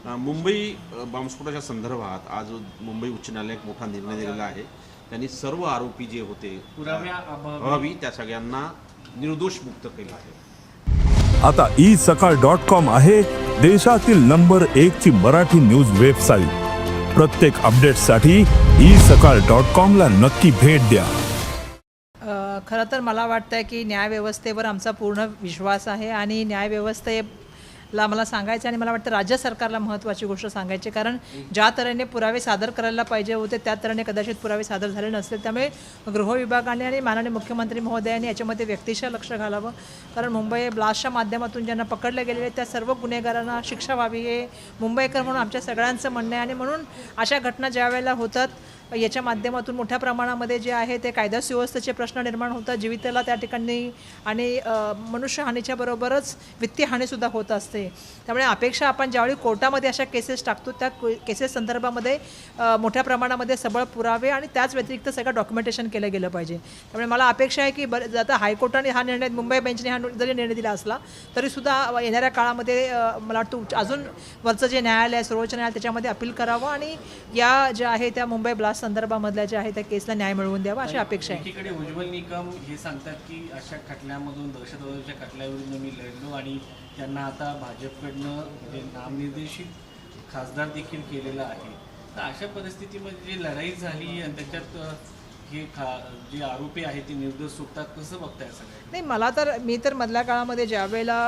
मुंबई बॉम्बस्फोटाच्या संदर्भात आज मुंबई उच्च न्यायालयाने एक मोठा निर्णय दिलेला आहे। त्यांनी सर्व आरोपी जे होते पुराव्याअभावी त्या सगळ्यांना निर्दोष मुक्त केले आहे। आता isakal.com आहे देशातील नंबर 1 ची मराठी न्यूज वेबसाईट। प्रत्येक अपडेटसाठी isakal.com ला नक्की भेट द्या। खरं तर मला वाटतं की न्यायव्यवस्थेवर आमचा पूर्ण विश्वास आहे आणि न्यायव्यवस्थेला मला सांगायचं आणि मला वाटतं राज्य सरकारला महत्त्वाची गोष्ट सांगायची, कारण ज्या तऱ्हेने पुरावे सादर करायला पाहिजे होते त्या तऱ्हेने कदाचित पुरावे सादर झाले नसतील। त्यामुळे गृहविभागाने आणि माननीय मुख्यमंत्री महोदयांनी याच्यामध्ये व्यक्तिशः लक्ष घालावं, कारण मुंबई ब्लास्टच्या माध्यमातून ज्यांना पकडले गेलेले त्या सर्व गुन्हेगारांना शिक्षा व्हावी हे मुंबईकर म्हणून आमच्या सगळ्यांचं म्हणणं आहे। आणि म्हणून अशा घटना ज्या वेळेला होतात याच्या माध्यमातून मोठ्या प्रमाणामध्ये जे आहे ते कायदा सुव्यवस्थेचे प्रश्न निर्माण होतात, जीविताला त्या ठिकाणी आणि मनुष्यहानीच्या बरोबरच वित्तीय हानीसुद्धा होत असते। त्यामुळे अपेक्षा आपण ज्यावेळी कोर्टामध्ये अशा केसेस टाकतो त्या केसेस संदर्भामध्ये मोठ्या प्रमाणामध्ये सबळ पुरावे आणि त्याच व्यतिरिक्त सगळं डॉक्युमेंटेशन केलं गेलं पाहिजे। त्यामुळे मला अपेक्षा आहे की आता हायकोर्टाने हा निर्णय, मुंबई बेंचने हा जरी निर्णय दिला असला तरीसुद्धा येणाऱ्या काळामध्ये मला वाटतं अजून वरचं जे न्यायालय आहे, सर्वोच्च न्यायालय, त्याच्यामध्ये अपील करावं आणि या ज्या आहे त्या मुंबई ब्लास्ट संदर्भामधल्या ज्या आहे त्या केसला न्याय मिळवून द्यावा अशी अपेक्षा आहे। एकीकडे उज्ज्वल निकम हे सांगतात की अशा खटल्यामधून दहशतवादाच्या खटल्याविरुद्ध मी लढलो आणि त्यांना आता भाजपकडनं म्हणजे नामनिर्देशित खासदार देखील केलेला आहे। तर अशा परिस्थितीमध्ये जी लढाई झाली आणि त्याच्यात हे जे आरोपी आहेत ते निर्दोष सुटतात, कसं बघताय सगळं? नाही, मी तर मधल्या काळामध्ये ज्यावेळेला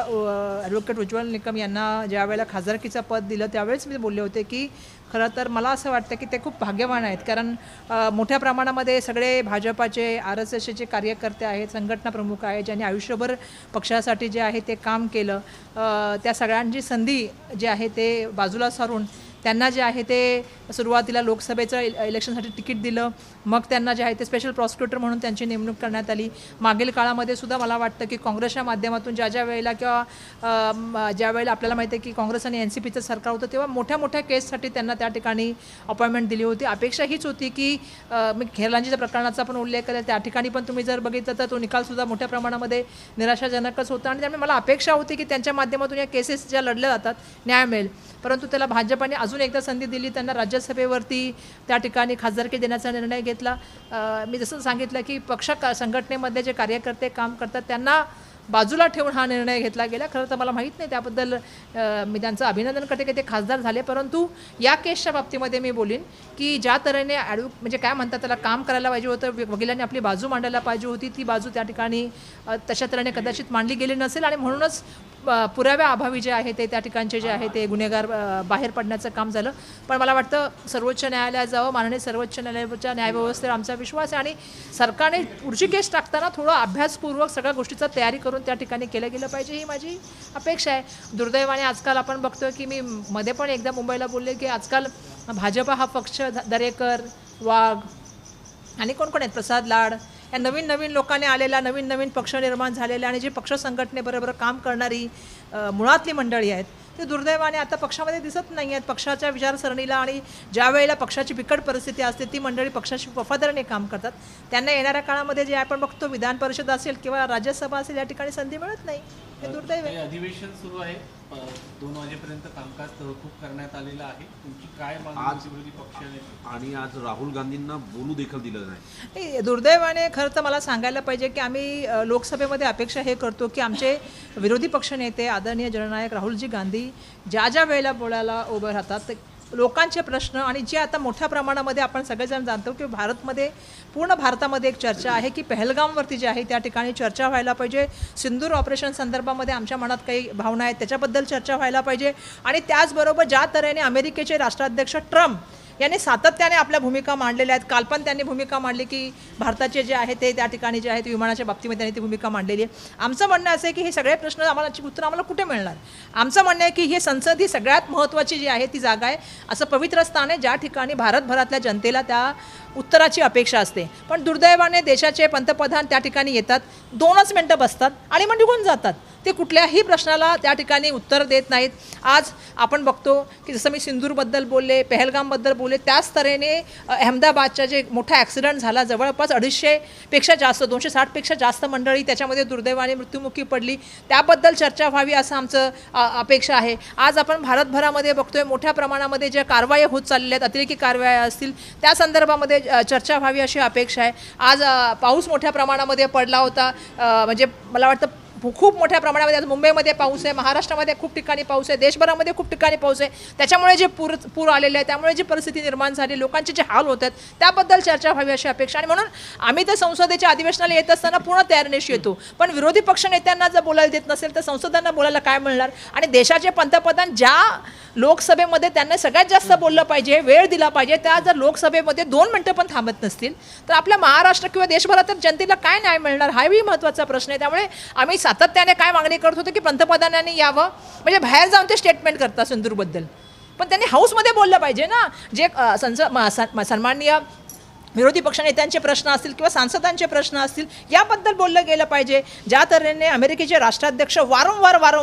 ॲडव्होकेट उज्ज्वल निकम यांना ज्यावेळेला खासदारकीचं पद दिलं त्यावेळेस मी बोलले होते की खरं तर मला असं वाटतं की ते खूप भाग्यवान आहेत, कारण मोठ्या प्रमाणामध्ये सगळे भाजपाचे RSSचे कार्यकर्ते आहेत, संघटना प्रमुख आहेत, ज्यांनी आयुष्यभर पक्षासाठी जे आहे ते काम केलं, त्या सगळ्यांची संधी जे आहे ते बाजूला सारून त्यांना जे आहे ते सुरुवातीला लोकसभेचं इलेक्शनसाठी तिकीट दिलं, मग त्यांना जे आहे ते स्पेशल प्रॉसिक्युटर म्हणून त्यांची नेमणूक करण्यात आली। मागील काळामध्ये सुद्धा मला वाटतं की काँग्रेसच्या माध्यमातून ज्या वेळेला किंवा ज्या वेळेला आपल्याला माहिती आहे की काँग्रेस आणि NCPचं सरकार होतं तेव्हा मोठ्या मोठ्या केससाठी त्यांना त्या ठिकाणी अपॉइंटमेंट दिली होती। अपेक्षा हीच होती की मी खेरलांजीच्या प्रकरणाचा पण उल्लेख केला, त्या ठिकाणी पण तुम्ही जर बघितलं तर तो निकालसुद्धा मोठ्या प्रमाणामध्ये निराशाजनकच होता आणि त्यामुळे मला अपेक्षा होती की त्यांच्या माध्यमातून या केसेस ज्या लढल्या जातात न्याय मिळेल, परंतु त्याला भाजपाने अजून एकदा संधी दिली, त्यांना राज्यसभेवरती त्या ठिकाणी खासदारकी देण्याचा निर्णय घेतला। मी जसं सांगितलं की पक्ष संघटनेमध्ये जे कार्यकर्ते काम करतात त्यांना बाजूला ठेवून हा निर्णय घेतला गेला। खरं तर मला माहीत नाही, त्याबद्दल मी त्यांचं अभिनंदन करते की ते खासदार झाले, परंतु या केसच्या बाबतीमध्ये मी बोलीन की ज्या तऱ्हेने म्हणजे काय म्हणतात त्याला काम करायला पाहिजे होतं, वकिलांनी आपली बाजू मांडायला पाहिजे होती, ती बाजू त्या ठिकाणी तशा तऱ्हेने कदाचित मांडली गेली नसेल आणि म्हणूनच पुराव्याअभावी जे आहे ते त्या ठिकाणचे जे आहे ते गुन्हेगार बाहेर पडण्याचं काम झालं। पण मला वाटतं सर्वोच्च न्यायालयात जावं, माननीय सर्वोच्च न्यायालयाच्या न्यायव्यवस्थेवर आमचा विश्वास आहे आणि सरकारने पुढची केस टाकताना थोडं अभ्यासपूर्वक सगळ्या गोष्टीचा तयारी करून त्या ठिकाणी केलं गेलं पाहिजे, ही माझी अपेक्षा आहे। दुर्दैवाने आजकाल आपण बघतोय की मी मध्ये पण एकदा मुंबईला बोलले की आजकाल भाजपा हा पक्ष दरेकर, वाघ आणि कोण आहेत, प्रसाद लाड, या नवीन नवीन लोकांनी आलेला नवीन नवीन पक्ष निर्माण झालेले आणि जी पक्ष संघटनेबरोबर काम करणारी मुळातली मंडळी आहेत ते दुर्दैवाने आता पक्षामध्ये दिसत नाही आहेत। पक्षाच्या विचारसरणीला आणि ज्या वेळेला पक्षाची बिकट परिस्थिती असते ती मंडळी पक्षाशी वफादारीने काम करतात, त्यांना येणाऱ्या काळामध्ये जे आपण बघतो विधान परिषद असेल किंवा राज्यसभा असेल या ठिकाणी संधी मिळत नाही, हे दुर्दैव आहे। अधिवेशन सुरू आहे, 2 वाजेपर्यंत कामकाज तहकूब करण्यात आलेलं आहे, तुमची काय मागणी विरोधी पक्षाने? आणि आज राहुल गांधींना बोलू देखील दिलं नाही। दुर्दैवाने खरं तर मला सांगायला पाहिजे की आम्ही लोकसभेमध्ये अपेक्षा हे करतो की आमचे विरोधी पक्षनेते आदरणीय जननायक राहुलजी गांधी ज्या वेळेला बोलायला उभं राहतात लोकांचे प्रश्न आणि जे आता मोठ्या प्रमाणामध्ये आपण सगळेजण जाणतो की पूर्ण भारतामध्ये एक चर्चा आहे की पहलगामवरती जे आहे त्या ठिकाणी चर्चा व्हायला पाहिजे, सिंदूर ऑपरेशन संदर्भामध्ये आमच्या मनात काही भावना आहेत त्याच्याबद्दल चर्चा व्हायला पाहिजे आणि त्याचबरोबर ज्या तऱ्हेने अमेरिकेचे राष्ट्राध्यक्ष ट्रम्प यांनी सातत्याने आपल्या भूमिका मांडलेल्या आहेत, काल पण त्यांनी भूमिका मांडली की भारताचे जे आहे ते त्या ठिकाणी जे आहे ते विमानाच्या बाबतीमध्ये त्यांनी ती भूमिका मांडलेली आहे। आमचं म्हणणं असं आहे की हे सगळे प्रश्न उत्तर आम्हाला कुठे मिळणार? आमचं म्हणणं आहे की हे संसद ही सगळ्यात महत्त्वाची जी आहे ती जागा आहे, असं पवित्र स्थान आहे ज्या ठिकाणी भारतभरातल्या जनतेला त्या उत्तराची अपेक्षा असते। पण दुर्दैवाने देशाचे पंतप्रधान त्या ठिकाणी येतात, 2च मिनटं बसतात आणि मग निघून जातात। ते कुठल्याही प्रश्नाला त्या ठिकाणी उत्तर देत नाहीत. आज आपण बघतो की जसं मी सिंदूरबद्दल बोलले, पहलगामबद्दल बोलले, त्याच तऱ्हेने अहमदाबादच्या जे मोठा ॲक्सिडेंट झाला, जवळपास 250पेक्षा जास्त 260पेक्षा जास्त मंडळी त्याच्यामध्ये दुर्दैवाने मृत्युमुखी पडली, त्याबद्दल चर्चा व्हावी असं आमचं अपेक्षा आहे. आज आपण भारतभरामध्ये बघतोय मोठ्या प्रमाणामध्ये ज्या कारवाया होत चाललेल्या आहेत, अतिरेकी कारवाया असतील, त्या संदर्भामध्ये चर्चा व्हावी अशी अपेक्षा आहे. आज पाऊस मोठ्या प्रमाणामध्ये पडला होता, म्हणजे मला वाटतं खूप मोठ्या प्रमाणामध्ये आज मुंबईमध्ये पाऊस आहे, महाराष्ट्रामध्ये खूप ठिकाणी पाऊस आहे, देशभरामध्ये खूप ठिकाणी पाऊस आहे. त्याच्यामुळे जे पूर आलेले आहे, त्यामुळे जी परिस्थिती निर्माण झाली, लोकांचे जे हाल होत आहेत, त्याबद्दल चर्चा व्हावी अशी अपेक्षा. आणि म्हणून आम्ही तर संसदेच्या अधिवेशनाला येत असताना पूर्ण तयारीनिशी येतो, पण विरोधी पक्षनेत्यांना जर बोलायला देत नसेल तर संसदांना बोलायला काय मिळणार. आणि देशाचे पंतप्रधान ज्या लोकसभेमध्ये त्यांना सगळ्यात जास्त बोललं पाहिजे, वेळ दिला पाहिजे, त्या जर लोकसभेमध्ये 2 मिनिटं पण थांबत नसतील तर आपल्या महाराष्ट्र किंवा देशभरात जनतेला काय न्याय मिळणार, हाही महत्त्वाचा प्रश्न आहे. त्यामुळे आम्ही सातत्याने काय मागणी करत होतो की पंतप्रधानांनी यावं, म्हणजे बाहेर जाऊन ते स्टेटमेंट करतात सिंदूरबद्दल, पण त्यांनी हाऊसमध्ये बोललं पाहिजे ना. जे सन्माननीय विरोधी पक्षनेत्यांचे प्रश्न असतील किंवा सांसदांचे प्रश्न असतील, याबद्दल बोललं गेलं पाहिजे. ज्या तऱ्हेने अमेरिकेचे राष्ट्राध्यक्ष वारंवार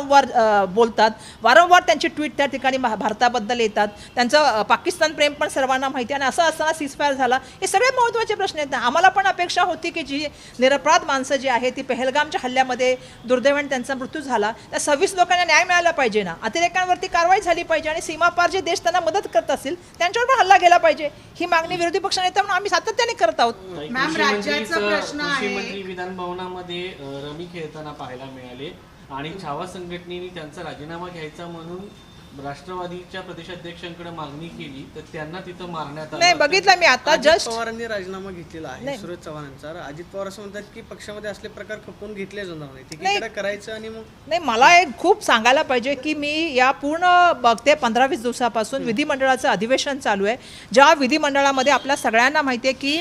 बोलतात, वारंवार त्यांची ट्विट त्या ठिकाणी भारताबद्दल येतात, त्यांचं पाकिस्तान प्रेम पण सर्वांना माहिती आहे. आणि असं असताना सीजफायर झाला, हे सगळे महत्त्वाचे प्रश्न आहेत. आम्हाला पण अपेक्षा होती की जी निरपराध माणसं जी आहे ती पहलगामच्या हल्ल्यामध्ये दुर्दैवाने त्यांचा मृत्यू झाला, त्या 26 लोकांना न्याय मिळाला पाहिजे ना, अतिरेकांवरती कारवाई झाली पाहिजे आणि सीमापार जे देश त्यांना मदत करत असतील त्यांच्यावर पण हल्ला गेला पाहिजे. ही मागणी विरोधी पक्षनेता म्हणून आम्ही सातत्याने करत आहोत. मॅम, राज्याचा प्रश्न आहे, कृषी मंत्री विधान भवनामध्ये रमी खेळताना पाहायला मिळाले आणि छावा संघटनेने त्यांचा राजीनामा घ्यायचा म्हणून राष्ट्रवादीच्या प्रदेशाध्यक्षांकडे मागणी केली, तर त्यांना तिथं मारण्यात आलं. नाही, बघितलं मी आता जस्ट पवारांनी राजीनामा घेतलेला आहे सुरेश चव्हाणांचा. अजित पवार असं म्हणतात की पक्षामध्ये असले प्रकार खपवून घेतले जाणार नाही, तिकडे करायचं. आणि मग नाही, मला एक खूप सांगायला पाहिजे की मी या पूर्ण बघते 15-20 दिवसापासून विधिमंडळाचं अधिवेशन चालू आहे, ज्या विधिमंडळामध्ये आपल्या सगळ्यांना माहिती आहे की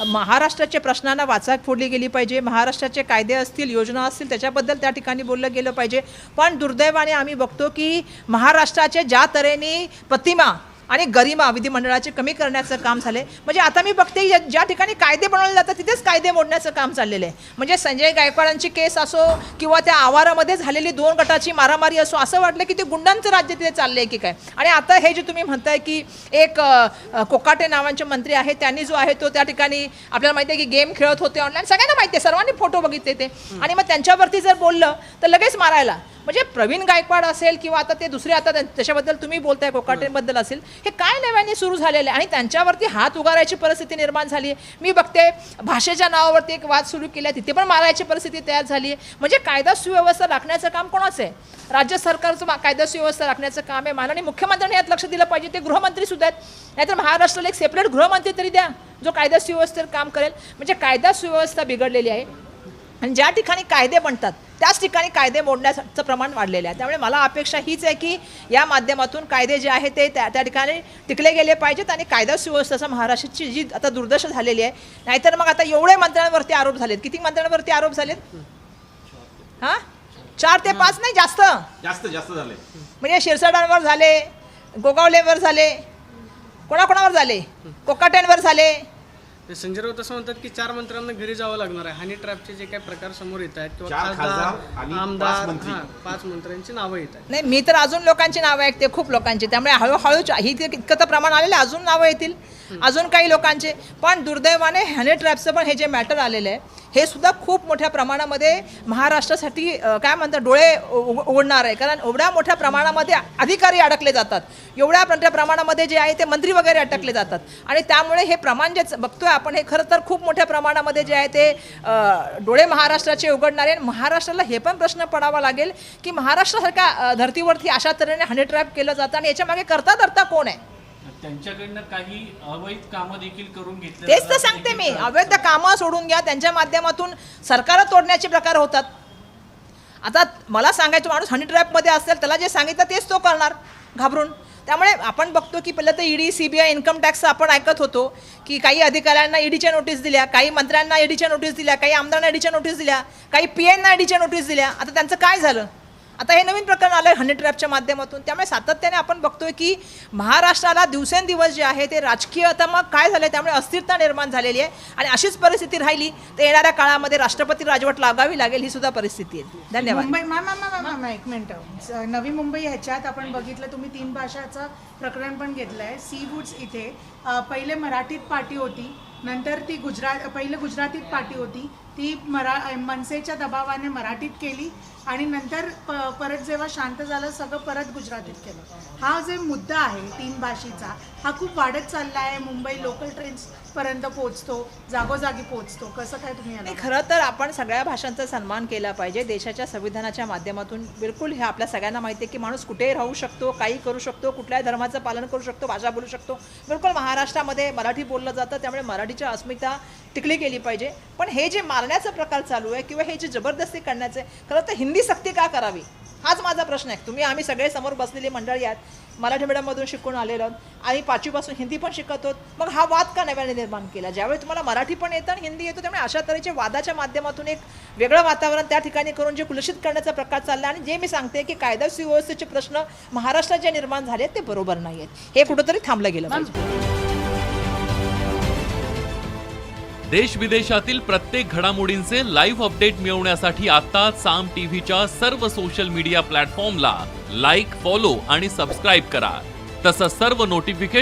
महाराष्ट्राच्या प्रश्नांना वाचा फोडली गेली पाहिजे, महाराष्ट्राचे कायदे असतील, योजना असतील, त्याच्याबद्दल त्या ठिकाणी बोललं गेलं पाहिजे. पण दुर्दैवाने आम्ही बघतो की महाराष्ट्राचे ज्या तऱ्हेने प्रतिमा आणि गरिमा विधिमंडळाचे कमी करण्याचं काम झाले. म्हणजे आता मी बघते ज्या ठिकाणी कायदे बनवले जातात तिथेच कायदे मोडण्याचं काम चाललेलं आहे. म्हणजे संजय गायकवाडांची केस असो किंवा त्या आवारामध्ये झालेली 2 गटाची मारामारी असो, असं वाटलं की ते गुंडांचं राज्य तिथे चाललं आहे की काय. आणि आता हे जे तुम्ही म्हणताय की एक कोकाटे नावांचे मंत्री आहेत, त्यांनी जो आहे तो त्या ठिकाणी आपल्याला माहिती आहे की गेम खेळत होते ऑनलाईन, सगळ्यांना माहिती आहे, सर्वांनी फोटो बघितले ते, आणि मग त्यांच्यावरती जर बोललं तर लगेच मारायला. म्हणजे प्रवीण गायकवाड असेल किंवा आता ते दुसरे आता त्याच्याबद्दल तुम्ही बोलताय कोकाटेबद्दल असेल, हे काय नव्याने सुरू झालेलं आहे आणि त्यांच्यावरती हात उगारायची परिस्थिती निर्माण झाली आहे. मी बघते भाषेच्या नावावरती एक वाद सुरू केला, तिथे पण मारायची परिस्थिती तयार झाली आहे. म्हणजे कायदा सुव्यवस्था राखण्याचं काम कोणाचं आहे? राज्य सरकारचं कायदा सुव्यवस्था राखण्याचं काम आहे. माननीय मुख्यमंत्र्यांनी यात लक्ष दिलं पाहिजे, ते गृहमंत्री सुद्धा आहेत, नाहीतर महाराष्ट्राला एक सेपरेट गृहमंत्री तरी द्या जो कायदा सुव्यवस्थेवर काम करेल. म्हणजे कायदा सुव्यवस्था बिघडलेली आहे आणि ज्या ठिकाणी कायदे बनतात त्याच ठिकाणी कायदे मोडण्याचं प्रमाण वाढलेलं आहे. त्यामुळे मला अपेक्षा हीच आहे की या माध्यमातून कायदे जे आहे ते त्या ठिकाणी टिकले गेले पाहिजेत आणि कायदा सुव्यवस्थेचा महाराष्ट्राची जी आता दुर्दशा झालेली आहे. नाहीतर मग आता एवढे मंत्र्यांवरती आरोप झालेत, किती मंत्र्यांवरती आरोप झालेत? हां, 4 ते 5 नाही, जास्त झाले. म्हणजे शिरसाटांवर झाले, गोगावलेवर झाले, कोणाकोणावर झाले, कोकाट्यांवर झाले. संजय राऊत असं म्हणतात की 4 मंत्र्यांना घरी जावं लागणार आहे. हनी ट्रॅपचे जे काही प्रकार समोर येत आहेत किंवा 4 खासदार आणि 5 आमदार, मंत्री. 5 मंत्र्यांची नावं येत आहेत. नाही, मी तर अजून लोकांची नावं ऐकते, खूप लोकांची, त्यामुळे हळूहळू ही इतकं तर प्रमाण आलेलं, अजून नावं येतील अजून काही लोकांचे. पण दुर्दैवाने हनी ट्रॅपचं पण हे जे मॅटर आलेलं आहे हे सुद्धा खूप मोठ्या प्रमाणामध्ये महाराष्ट्रासाठी काय म्हणतात डोळे उघडणार आहे. कारण एवढ्या मोठ्या प्रमाणामध्ये अधिकारी अडकले जातात, एवढ्या मोठ्या प्रमाणामध्ये जे आहे ते मंत्री वगैरे अटकले जातात आणि त्यामुळे हे प्रमाण जे बघतोय आपण हे खरं तर खूप मोठ्या प्रमाणामध्ये जे आहे ते डोळे महाराष्ट्राचे उघडणारे. आणि महाराष्ट्राला हे पण प्रश्न पडावा लागेल की महाराष्ट्रासारख्या धर्तीवरती अशा तऱ्हेने हनी ट्रॅप केलं जातं आणि याच्यामागे करता कोण आहे? त्यांच्याकडनं काही अवैध कामं देखील करून घेतले. तेच तर सांगते मी, अवैध कामं सोडून घ्या, त्यांच्या माध्यमातून सरकार तोडण्याचे प्रकार होतात. आता मला सांगायचं, माणूस हनी ट्रॅपमध्ये असेल त्याला जे सांगितलं तेच तो करणार घाबरून. त्यामुळे आपण बघतो की पहिलं तर ईडी, सीबीआय, इन्कम टॅक्सचं आपण ऐकत होतो की काही अधिकाऱ्यांना ईडीच्या नोटीस दिल्या, काही मंत्र्यांना ईडीच्या नोटीस दिल्या, काही आमदारांना ईडीच्या नोटीस दिल्या, काही पीएनना ईडीच्या नोटीस दिल्या. आता त्यांचं काय झालं? आता हे नवीन प्रकरण आलं आहे हनी ट्रॅपच्या माध्यमातून. त्यामुळे सातत्याने आपण बघतोय की महाराष्ट्राला दिवसेंदिवस जे आहे ते राजकीय आता मग काय झालं, त्यामुळे अस्थिरता निर्माण झालेली आहे आणि अशीच परिस्थिती राहिली तर येणाऱ्या काळामध्ये राष्ट्रपती राजवट लागावी लागेल, ही सुद्धा परिस्थिती आहे. धन्यवाद. मुंबई मामा एक मिनिट. नवी मुंबई ह्याच्यात आपण बघितलं, तुम्ही 3 भाषाचं प्रकरण पण घेतलं आहे. सी वूड्स इथे पहिले मराठीत पाटी होती, नंतर ती पहिले गुजरातीत पाटी होती, ती मनसेच्या दबावाने मराठीत केली आणि नंतर परत जेव्हा शांत झालं सगळं परत गुजरातीत केलं. हा जे मुद्दा आहे 3 भाषेचा हा खूप वाढत चालला आहे. मुंबई लोकल ट्रेन्सपर्यंत पोहोचतो, जागोजागी पोहोचतो. कसं काय तुम्ही याला? खरं तर आपण सगळ्या भाषांचा सन्मान केला पाहिजे. देशाच्या संविधानाच्या माध्यमातून बिलकुल हे आपल्या सगळ्यांना माहिती आहे की माणूस कुठेही राहू शकतो, काही करू शकतो, कुठल्याही धर्माचं पालन करू शकतो, भाषा बोलू शकतो. बिलकुल महाराष्ट्रामध्ये मराठी बोललं जातं, त्यामुळे मराठीची अस्मिता टिकली गेली पाहिजे. पण हे जे मारण्याचा प्रकार चालू आहे किंवा हे जे जबरदस्ती करण्याचं आहे, खरं तर हिंदी सक्ती का करावी हाच माझा प्रश्न आहे. आम्ही सगळे समोर बसलेली मंडळी आहेत, मराठी मीडियममधून शिकून आलेलो आणि 5वीपासून हिंदी पण शिकत होत. मग हा वाद का नव्याने निर्माण केला? ज्यावेळी तुम्हाला मराठी पण येतं आणि हिंदी येतो, त्यामुळे अशा तऱ्हेच्या वादाच्या माध्यमातून एक वेगळं वातावरण त्या ठिकाणी करून जे कुलषित करण्याचा प्रकार चालला. आणि जे मी सांगते की कायदा सुव्यवस्थेचे प्रश्न महाराष्ट्रात जे निर्माण झाले ते बरोबर नाही आहेत, हे कुठंतरी थांबलं गेलं पाहिजे. देश विदेशातील प्रत्येक घडामोडींचे लाईव्ह अपडेट मिळवण्यासाठी आता साम टीव्हीच्या सर्व सोशल मीडिया प्लॅटफॉर्मला लाईक, फॉलो आणि सबस्क्राईब करा. तसंच सर्व नोटिफिकेशन